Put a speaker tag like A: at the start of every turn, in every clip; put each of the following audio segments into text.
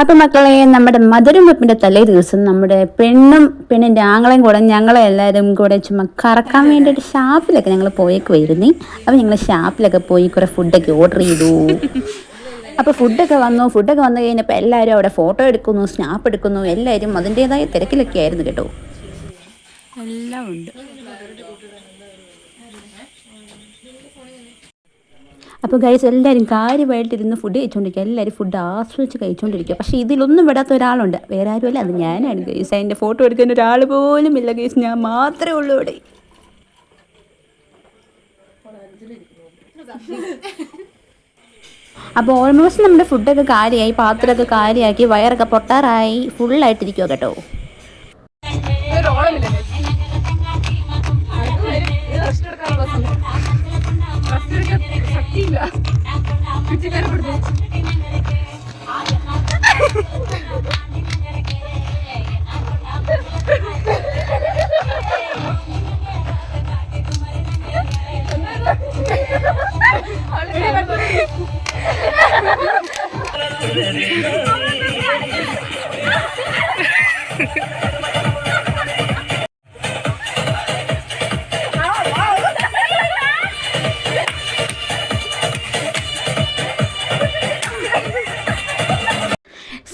A: അപ്പം മക്കളെ, നമ്മുടെ മധുരം വെപ്പിൻ്റെ തലേ ദിവസം നമ്മുടെ പെണ്ണിൻ്റെ ആങ്ങളെയും കൂടെ ഞങ്ങളെല്ലാവരും കൂടെ ചുമ്മാ കറക്കാൻ വേണ്ടിയിട്ട് ഷാപ്പിലൊക്കെ ഞങ്ങൾ പോയേക്കുമായിരുന്നു. അപ്പോൾ ഞങ്ങൾ ഷാപ്പിലൊക്കെ പോയി കുറേ ഫുഡൊക്കെ ഓർഡർ ചെയ്തു. അപ്പോൾ ഫുഡൊക്കെ വന്നു കഴിഞ്ഞപ്പോൾ എല്ലാവരും അവിടെ ഫോട്ടോ എടുക്കുന്നു, സ്നാപ്പ് എടുക്കുന്നു. എല്ലാവരും അതിൻ്റേതായ തിരക്കിലൊക്കെ ആയിരുന്നു കേട്ടോ. എല്ലാം ഉണ്ട്. അപ്പോൾ ഗൈസ്, എല്ലാവരും കാര്യമായിട്ടിരുന്ന് ഫുഡ് കഴിച്ചുകൊണ്ടിരിക്കുക. എല്ലാവരും ഫുഡ് ആസ്വദിച്ച് കഴിച്ചുകൊണ്ടിരിക്കുക. പക്ഷേ ഇതിലൊന്നും വിടാത്ത ഒരാളുണ്ട്. വേറെ ആരുമല്ല, അത് ഞാനാണ് ഗൈസ്. അതിൻ്റെ ഫോട്ടോ എടുക്കാൻ ഒരാൾ പോലും ഇല്ല ഗൈസ്, ഞാൻ മാത്രമേ ഉള്ളൂ ഇവിടെ. അപ്പോൾ ഓൾമോസ്റ്റ് നമ്മുടെ ഫുഡൊക്കെ കാര്യമായി, പാത്രമൊക്കെ കാര്യമാക്കി, വയറൊക്കെ പൊട്ടാറായി, ഫുള്ളായിട്ടിരിക്കുക കേട്ടോ.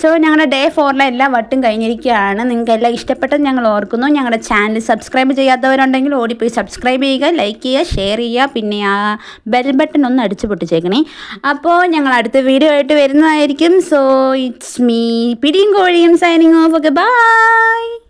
A: സോ ഞങ്ങളുടെ ഡേ 4 എല്ലാ വട്ടും കഴിഞ്ഞിരിക്കുകയാണ്. നിങ്ങൾക്ക് എല്ലാം ഇഷ്ടപ്പെട്ടത് ഞങ്ങൾ ഓർക്കുന്നു. ഞങ്ങളുടെ ചാനൽ സബ്സ്ക്രൈബ് ചെയ്യാത്തവരുണ്ടെങ്കിൽ ഓടിപ്പോയി സബ്സ്ക്രൈബ് ചെയ്യുക, ലൈക്ക് ചെയ്യുക, ഷെയർ ചെയ്യുക. പിന്നെ ആ ബെൽ ബട്ടൺ ഒന്ന് അടിച്ചു പൊട്ടിച്ചേക്കണേ. അപ്പോൾ ഞങ്ങൾ അടുത്ത വീഡിയോ ആയിട്ട് വരുന്നതായിരിക്കും. സോ ഇറ്റ്സ് മീ പിടിയും കോഴിയും സൈനിങ് ഓഫ്. Okay, by.